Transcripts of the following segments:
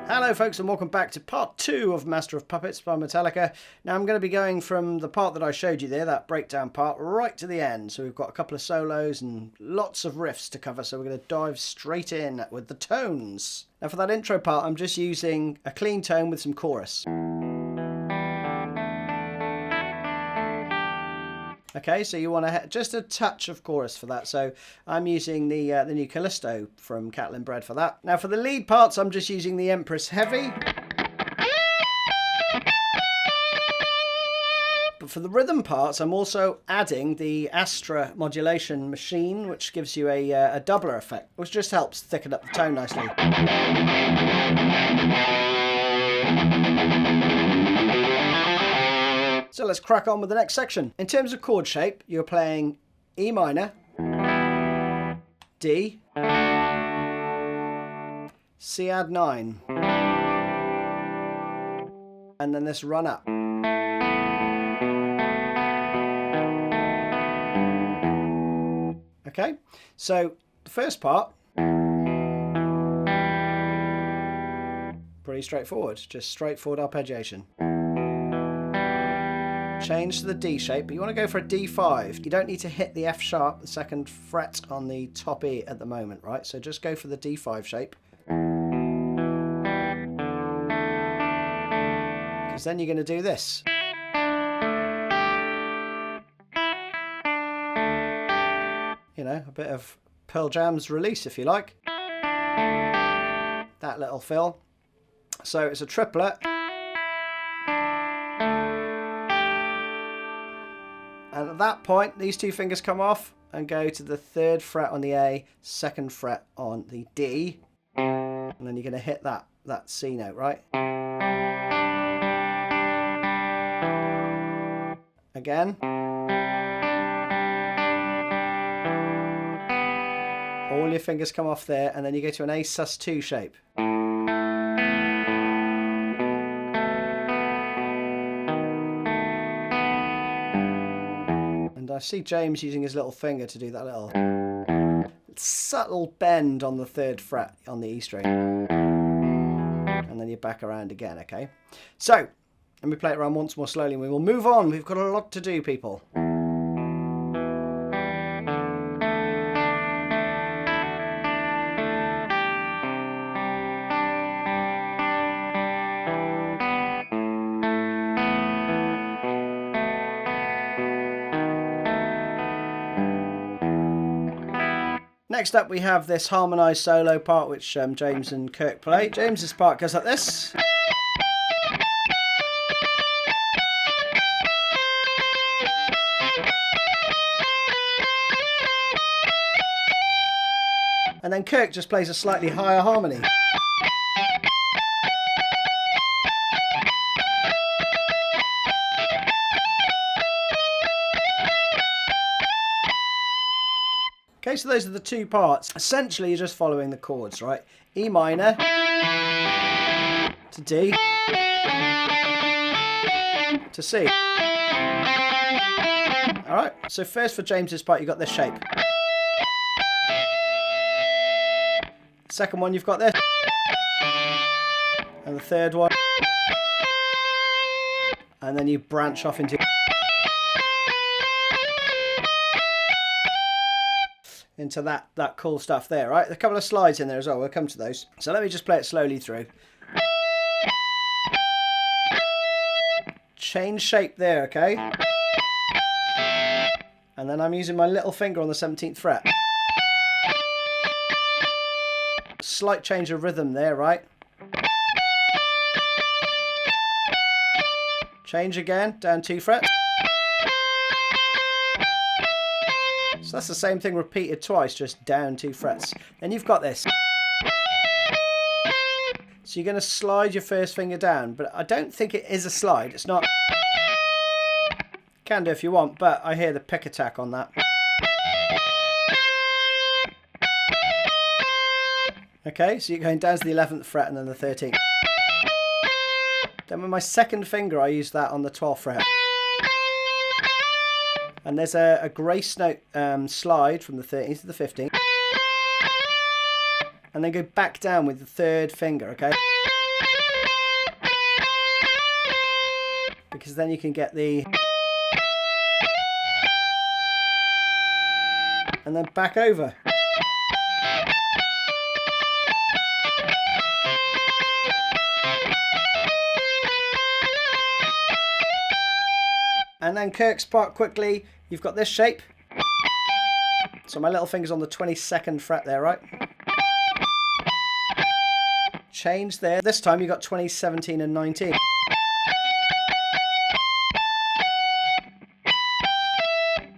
Hello folks and welcome back to part 2 of Master of Puppets by Metallica. Now I'm going to be going from the part that I showed you there, that breakdown part, right to the end. So we've got a couple of solos and lots of riffs to cover, so we're going to dive straight in with the tones. Now for that intro part I'm just using a clean tone with some chorus. Okay, so you want to just a touch of chorus for that. So I'm using the new Callisto from Cathal Keegan for that. Now for the lead parts, I'm just using the Empress Heavy. But for the rhythm parts, I'm also adding the Astra modulation machine, which gives you a doubler effect, which just helps thicken up the tone nicely. So let's crack on with the next section. In terms of chord shape, you're playing E minor, D, C add 9, and then this run up. Okay, so the first part, pretty straightforward, just straightforward arpeggiation. Change to the D shape, but you want to go for a D5. You don't need to hit the F sharp, the second fret on the top E at the moment, right? So just go for the D5 shape. Because then you're going to do this. You know, a bit of Pearl Jam's Release, if you like. That little fill. So it's a triplet. And at that point, these two fingers come off and go to the 3rd fret on the A, 2nd fret on the D. And then you're going to hit that C note, right? Again. All your fingers come off there, and then you go to an A sus2 shape. I see James using his little finger to do that little subtle bend on the 3rd fret on the E string. And then you're back around again, okay? So, let me play it around once more slowly and we will move on. We've got a lot to do, people. Next up we have this harmonized solo part which James and Kirk play. James's part goes like this. And then Kirk just plays a slightly higher harmony. Okay, so those are the two parts. Essentially, you're just following the chords, right? E minor to D to C. All right, so first for James's part, you've got this shape. Second one, you've got this. And the third one. And then you branch off into that cool stuff there, right? A couple of slides in there as well, we'll come to those. So let me just play it slowly through. Change shape there, okay? And then I'm using my little finger on the 17th fret. Slight change of rhythm there, right? Change again, down 2 frets. So that's the same thing repeated twice, just down 2 frets. Then you've got this. So you're going to slide your first finger down, but I don't think it is a slide. It's not. Can do if you want, but I hear the pick attack on that. Okay, so you're going down to the 11th fret and then the 13th. Then with my second finger, I use that on the 12th fret. And there's a grace note slide from the 13th to the 15th. And then go back down with the 3rd finger, okay? because then you can get the... and then back over. And then Kirk's part quickly, you've got this shape. So my little finger's on the 22nd fret there, right? Change there. This time you got 20, 17 and 19.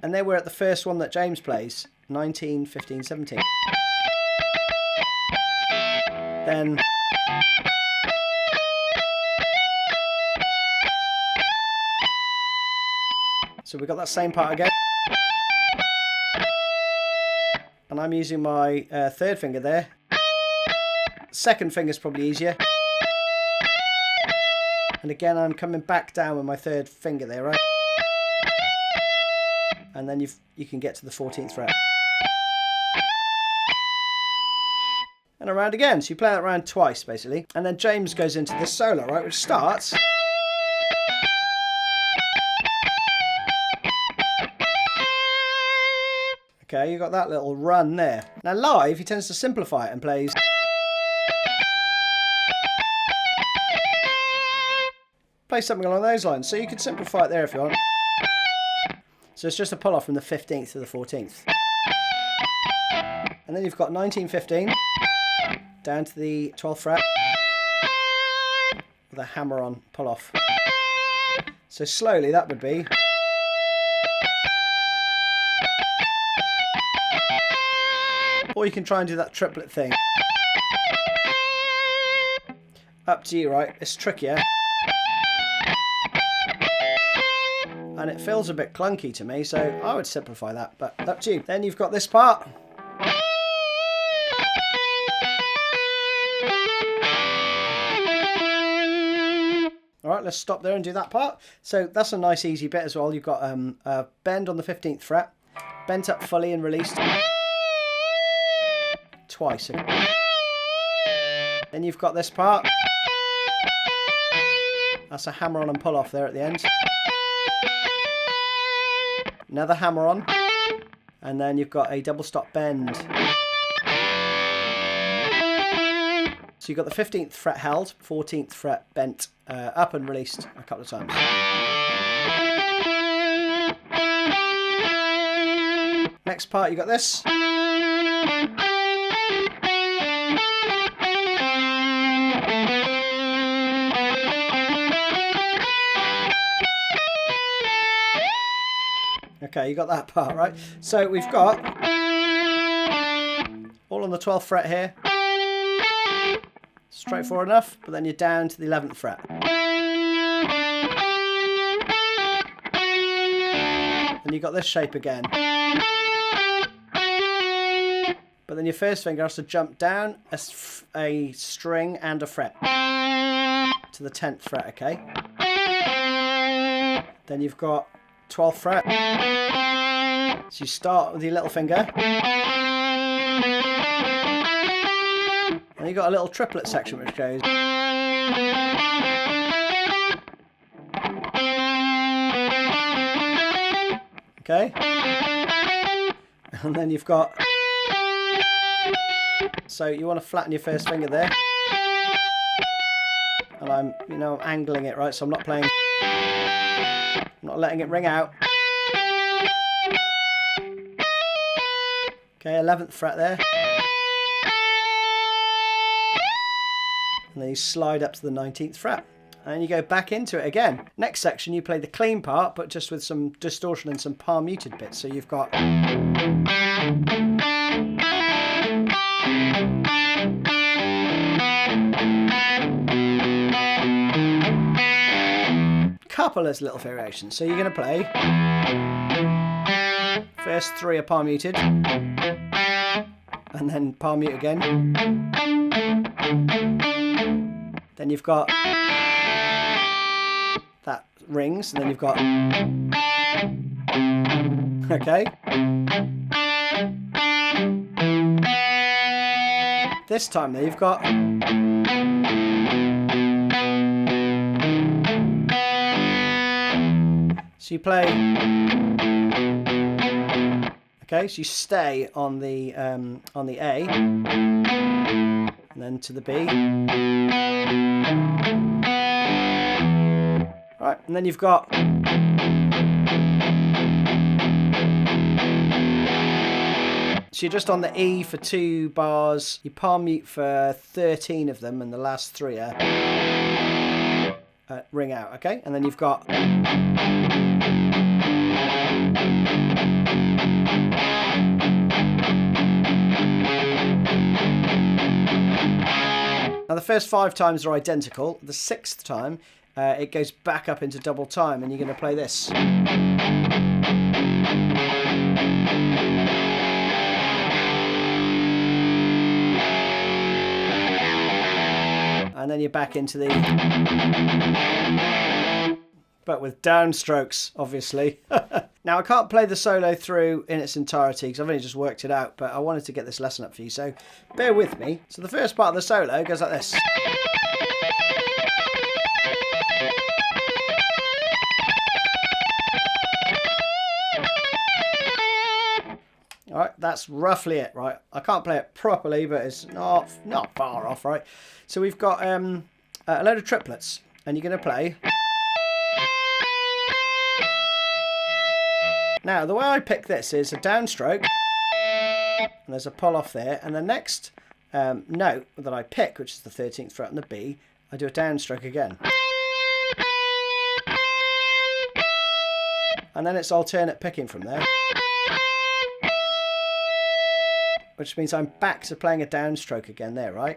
And then we're at the first one that James plays, 19, 15, 17. Then... so we got that same part again. And I'm using my third finger there. Second finger's probably easier. And again, I'm coming back down with my third finger there, right? And then you can get to the 14th fret. And around again. So you play that round twice, basically. And then James goes into this solo, right? Which starts... okay, you got that little run there. Now live, he tends to simplify it and plays... play something along those lines. So you could simplify it there if you want. So it's just a pull off from the 15th to the 14th. And then you've got 19, 15 down to the 12th fret with a hammer on pull off. So slowly that would be... or you can try and do that triplet thing. Up to you, right? It's trickier. And it feels a bit clunky to me, so I would simplify that, but up to you. Then you've got this part. Alright, let's stop there and do that part. So that's a nice easy bit as well. You've got a bend on the 15th fret, bent up fully and released. Twice. Then you've got this part. That's a hammer on and pull off there at the end. Another hammer on. And then you've got a double stop bend. So you've got the 15th fret held, 14th fret bent up and released a couple of times. Next part, you got this. Okay, you got that part, right? So we've got all on the 12th fret here. Straightforward enough, but then you're down to the 11th fret. Then you've got this shape again. But then your first finger has to jump down a string and a fret to the 10th fret, okay? Then you've got 12th fret. So you start with your little finger. And you've got a little triplet section which goes. Okay. And then you've got... so you want to flatten your first finger there. And I'm angling it, right? So I'm not playing... I'm not letting it ring out. Okay, 11th fret there. And then you slide up to the 19th fret. And you go back into it again. Next section, you play the clean part, but just with some distortion and some palm muted bits. So you've got... couple of little variations. So you're going to play first three are palm muted and then palm mute again. Then you've got that rings and then you've got okay. This time though you've got So you play. Okay, so you stay on the A, and then to the B. Right, and then you've got. So you're just on the E for 2 bars, you palm mute for 13 of them, and the last 3 are ring out, okay? And then you've got... Now the first 5 times are identical. The 6th time, it goes back up into double time, and you're going to play this. And then you're back into the... But with downstrokes, obviously. Now, I can't play the solo through in its entirety because I've only just worked it out, but I wanted to get this lesson up for you, so bear with me. So the first part of the solo goes like this. Alright, that's roughly it, right? I can't play it properly, but it's not far off, right? So we've got a load of triplets, and you're going to play... Now, the way I pick this is a downstroke, and there's a pull off there, and the next note that I pick, which is the 13th fret on the B, I do a downstroke again. And then it's alternate picking from there. Which means I'm back to playing a downstroke again there, right?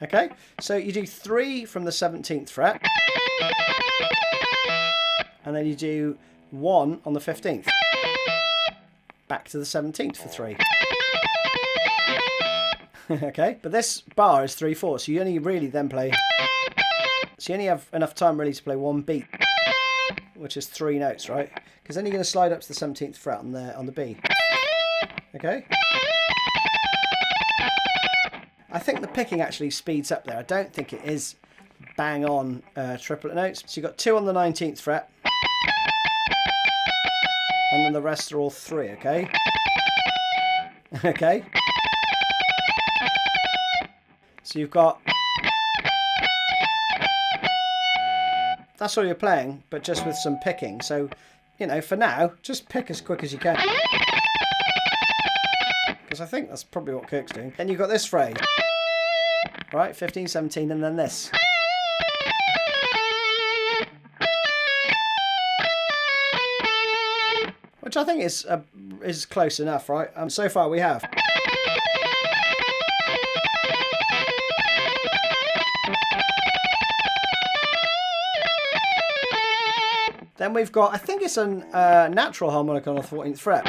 Okay, so you do 3 from the 17th fret. And then you do 1 on the 15th. Back to the 17th for 3. Okay, but this bar is 3/4, so you only really then play... So you only have enough time really to play 1 beat, which is 3 notes, right? Because then you're going to slide up to the 17th fret on the B. Okay? I think the picking actually speeds up there. I don't think it is bang on triplet notes. So you've got 2 on the 19th fret. And then the rest are all 3, okay? Okay? So you've got... That's all you're playing, but just with some picking. So, you know, for now, just pick as quick as you can. Because I think that's probably what Kirk's doing. Then you've got this phrase. Right, 15, 17, and then this. Which I think is close enough, right? So far we have. Then we've got, I think it's a natural harmonic on the 14th fret.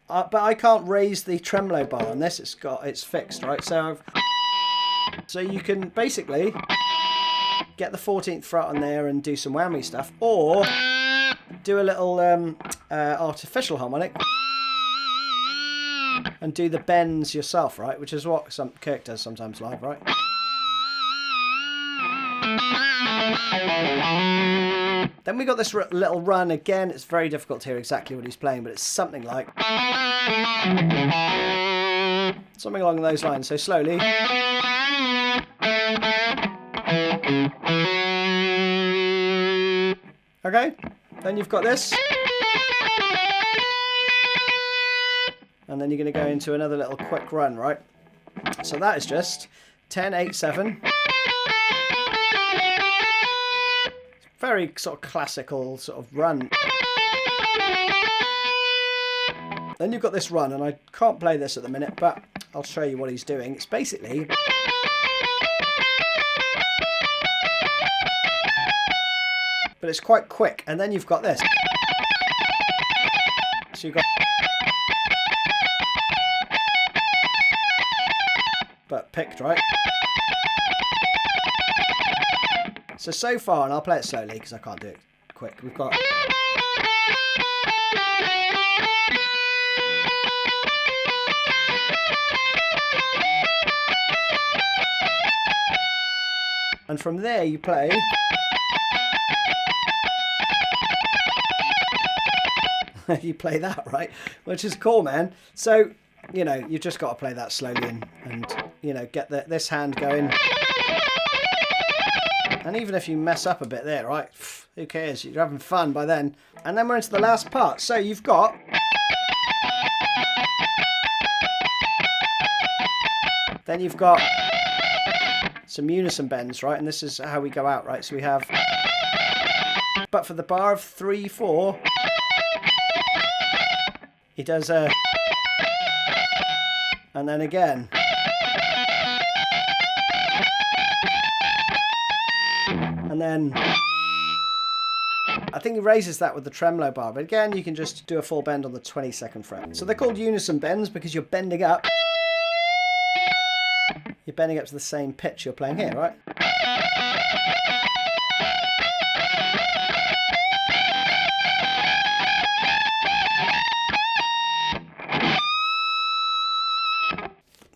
But I can't raise the tremolo bar on this. It's fixed, right? So you can basically get the 14th fret on there and do some whammy stuff, or do a little artificial harmonic and do the bends yourself, right? Which is what Kirk does sometimes live, right? Then we got this little run again. It's very difficult to hear exactly what he's playing, but it's something like... Something along those lines. So slowly. Okay. Then you've got this. And then you're going to go into another little quick run, right? So that is just 10, 8, 7. Very sort of classical sort of run. Then you've got this run, and I can't play this at the minute, but I'll show you what he's doing. It's basically... But it's quite quick, and then you've got this. So you've got... But picked, right? So far, and I'll play it slowly because I can't do it quick. We've got... And from there you play... you play that, right? Which is cool, man. So, you know, you've just got to play that slowly and you know, get this hand going. And even if you mess up a bit there, right? Who cares? You're having fun by then. And then we're into the last part. So you've got... then you've got some unison bends, right? And this is how we go out, right? So we have... but for the bar of 3, 4... he does a... and then again. And then... I think he raises that with the tremolo bar. But again, you can just do a full bend on the 22nd fret. So they're called unison bends because you're bending up. You're bending up to the same pitch you're playing here, right?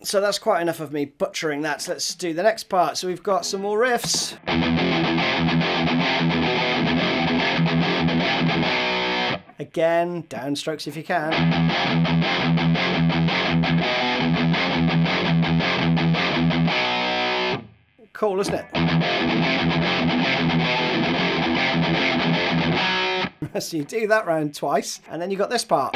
So that's quite enough of me butchering that. So let's do the next part. So we've got some more riffs. Again, downstrokes if you can. Cool, isn't it? So you do that round twice, and then you got this part.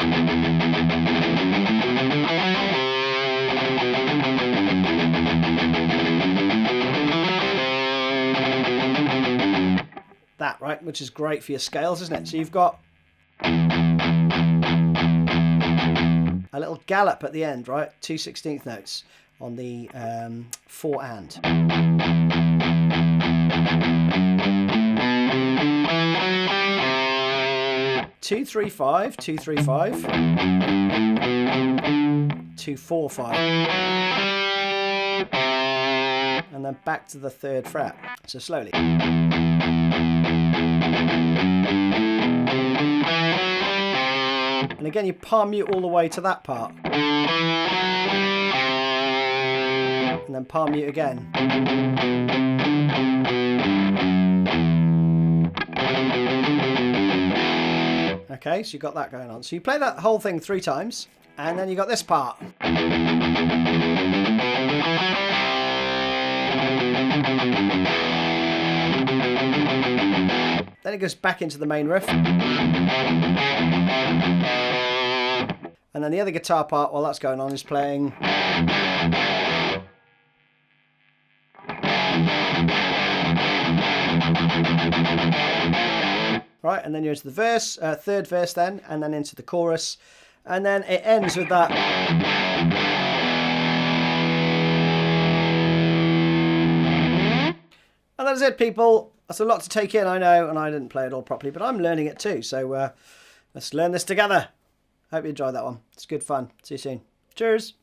That, right, which is great for your scales, isn't it? So you've got a little gallop at the end, right? 2 16th notes on the 4 and. 2 3 5, 2 3 5, 2 4 5, and then back to the 3rd fret. So slowly. And again, you palm mute all the way to that part. And then palm mute again. Okay, so you got that going on. So you play that whole thing 3 times, and then you got this part. Then it goes back into the main riff. And then the other guitar part, while that's going on, is playing... right, and then you're into the verse, 3rd verse then, and then into the chorus. And then it ends with that... and that's it, people. That's a lot to take in, I know, and I didn't play it all properly, but I'm learning it too. So let's learn this together. Hope you enjoyed that one. It's good fun. See you soon. Cheers.